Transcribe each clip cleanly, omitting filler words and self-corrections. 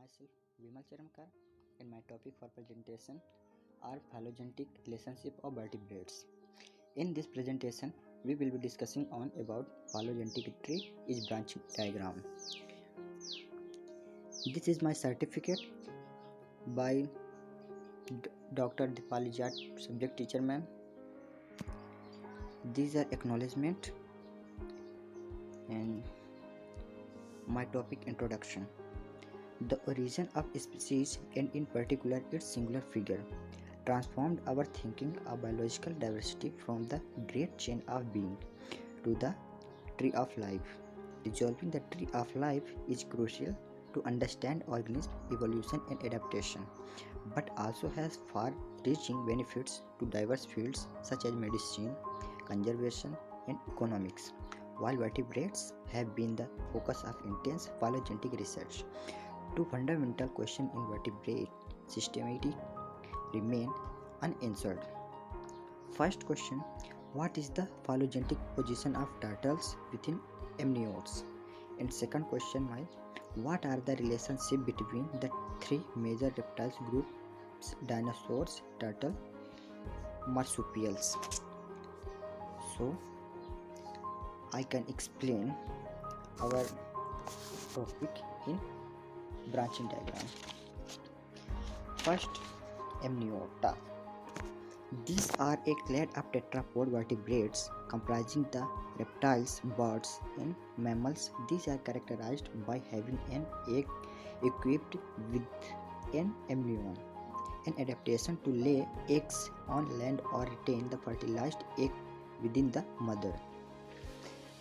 myself Vimal charmkar and my topic for presentation are phylogenetic relationship of vertebrates. In this presentation, we will be discussing on about phylogenetic tree is branching diagram. This is my certificate by Dr. Deepali Jat, subject teacher ma'am. These are acknowledgement and my topic introduction. The origin of species and in particular its singular figure transformed our thinking of biological diversity from the great chain of being to the tree of life. Resolving the tree of life is crucial to understand organism evolution and adaptation, but also has far-reaching benefits to diverse fields such as medicine, conservation, and economics. While vertebrates have been the focus of intense phylogenetic research, two fundamental questions in vertebrate systematic remain unanswered. First question: what is the phylogenetic position of turtles within amniotes? And second question: what are the relationship between the three major reptiles groups: dinosaurs, turtle, marsupials? So I can explain our topic in branching diagram. First, amniota. These are a clade of tetrapod vertebrates comprising the reptiles, birds, and mammals. These are characterized by having an egg equipped with an amnion, an adaptation to lay eggs on land or retain the fertilized egg within the mother.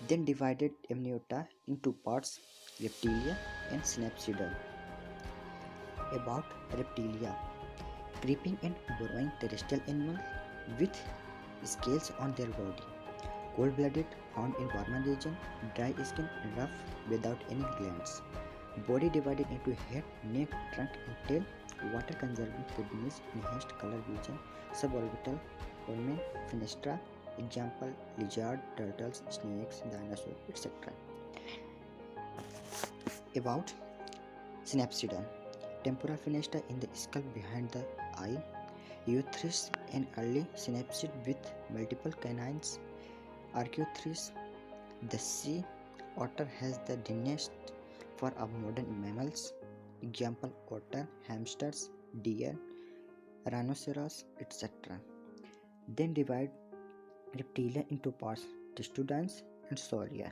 Then divided amniota into parts: reptilia and synapsida. About reptilia: creeping and burrowing terrestrial animals with scales on their body, cold-blooded, found in warmer region, dry skin, rough, without any glands. Body divided into head, neck, trunk, and tail. Water conserving kidneys, enhanced color vision, suborbital foramen, fenestra. Example: lizard, turtles, snakes, dinosaurs, etc. About synapsida: temporal fenestra in the skull behind the eye. Euthris, an early synapsid with multiple canines. Archaeothris. The sea otter has the dinnest fur of modern mammals. Example: otter, hamsters, deer, rhinoceros, etc. Then divide reptilia into parts: testudines and sauria.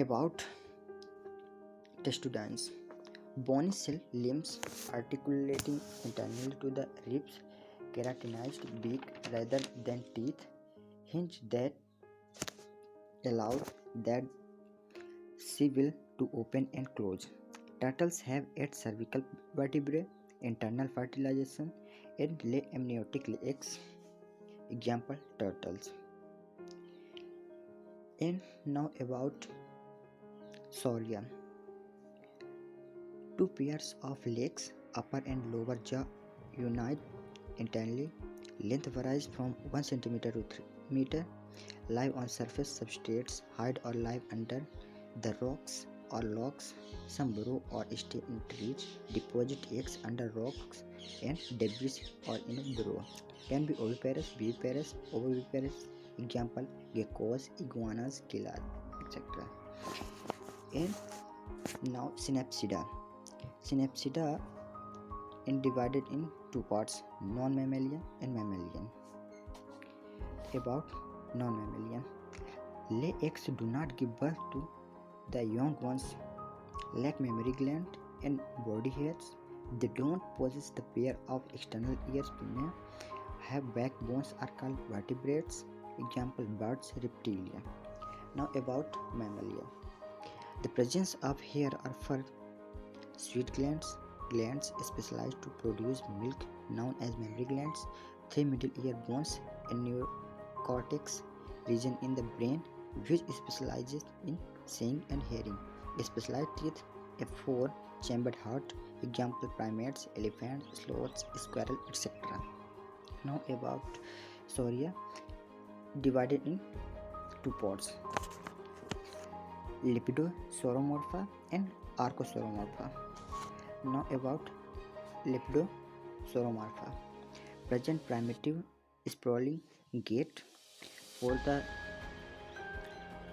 About testudines: bony cell limbs articulating internally to the ribs, keratinized beak rather than teeth, hinge that allow that civil to open and close. Turtles have 8 cervical vertebrae, internal fertilization, and lay amniotic eggs. Example: turtles. And now about sauria. 2 pairs of legs, upper and lower jaw unite internally. Length varies from 1 cm to 3 meter. Live on surface substrates, hide or live under the rocks or logs. Some burrow or stay in trees. Deposit eggs under rocks and debris or in a burrow. Can be oviparous, viviparous, ovoviviparous. Example: geckos, iguanas, killas, etc. And now synapsida. Synapsida is divided in 2 parts: non-mammalian and mammalian. About non-mammalian: lay eggs, do not give birth to the young ones, lack mammary gland and body hairs. They don't possess the pair of external ears, pinna, have backbones, are called vertebrates. Example: birds, reptilia. Now about mammalia. The presence of hair or fur, sweat glands specialized to produce milk known as mammary glands, 3 middle ear bones, and neocortex region in the brain which specializes in seeing and hearing, specialized teeth, a 4 chambered heart. Example: primates, elephants, sloths, squirrel, etc. Now about sauria, divided in 2 parts: Lepidosauromorpha and Archosauromorpha. Now about Lepidosauromorpha. Present primitive sprawling gait for the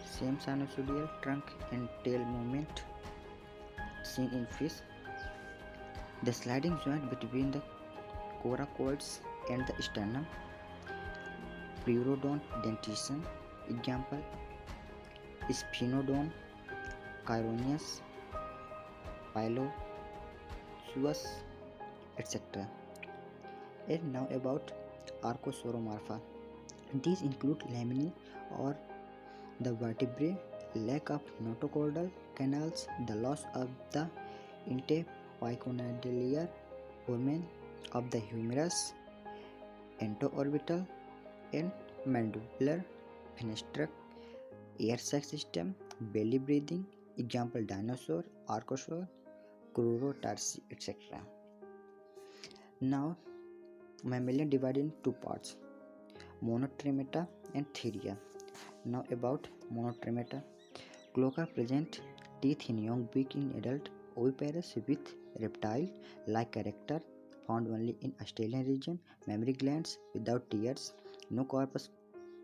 same sinusoidal trunk and tail movement seen in fish. The sliding joint between the coracoids and the sternum. Pleurodont dentition. Example: Sphinodon, Chironeus, Pilosuchus, etc. And now about Archosauromorpha. These include laminae or the vertebrae, lack of notochordal canals, the loss of the interpycondylar foramen of the humerus, entorbital and mandibular fenestrate, air sac system, belly breathing, example dinosaur, archosaur, Crurotarsi, etc. Now, mammalian divided in two parts, monotremata and theria. Now about monotremata. Cloaca present teeth in young, beak in adult, oviparous with reptile-like character, found only in Australian region, mammary glands without ears, no corpus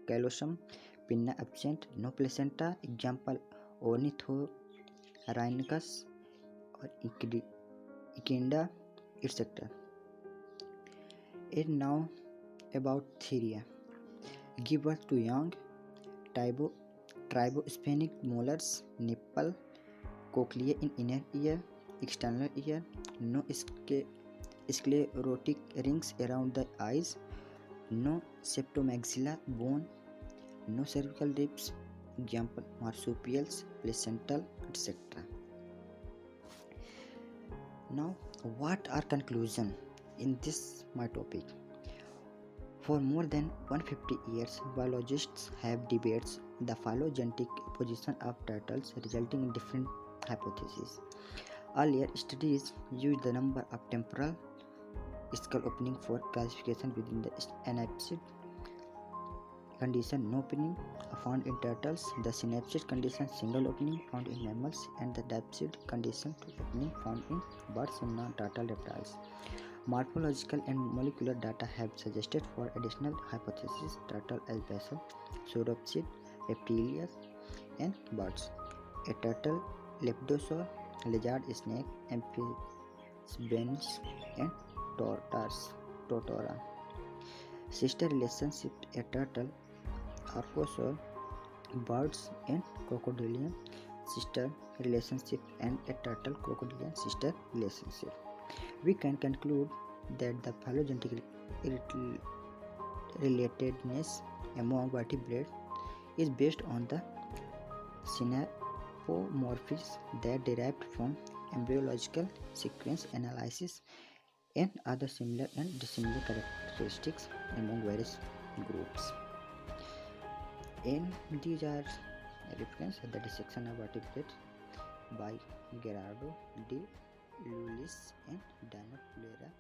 callosum, pinna absent, no placenta, example Ornithorhynchus or Echidna, etc. And now about theria. Give birth to young, tribospanic molars, nipple, cochlea in inner ear, external ear, no sclerotic rings around the eyes, no septomaxilla bone, no cervical ribs, example marsupials, placental, etc. Now, what are conclusion in this my topic? For more than 150 years, biologists have debates the phylogenetic position of turtles, resulting in different hypotheses. Earlier studies used the number of temporal skull opening for classification within the anapsid condition, no opening found in turtles, the synapsid condition, single opening found in mammals, and the dipsid condition, two opening found in birds and non-turtle reptiles. Morphological and molecular data have suggested for additional hypotheses: turtle as basal, sauropsid, reptilians, and birds. A turtle, lepidoptera, lizard, snake, amphibians, and tortoise. Sister relationship: a turtle, archosaur, birds, and crocodilian sister relationship, and a turtle crocodilian sister relationship. We can conclude that the phylogenetic relatedness among vertebrates is based on the synapomorphisms that derived from embryological sequence analysis and other similar and dissimilar characteristics among various groups. And these are reference at the dissection of vertebrates by Gerardo de Lulis and Dino Flera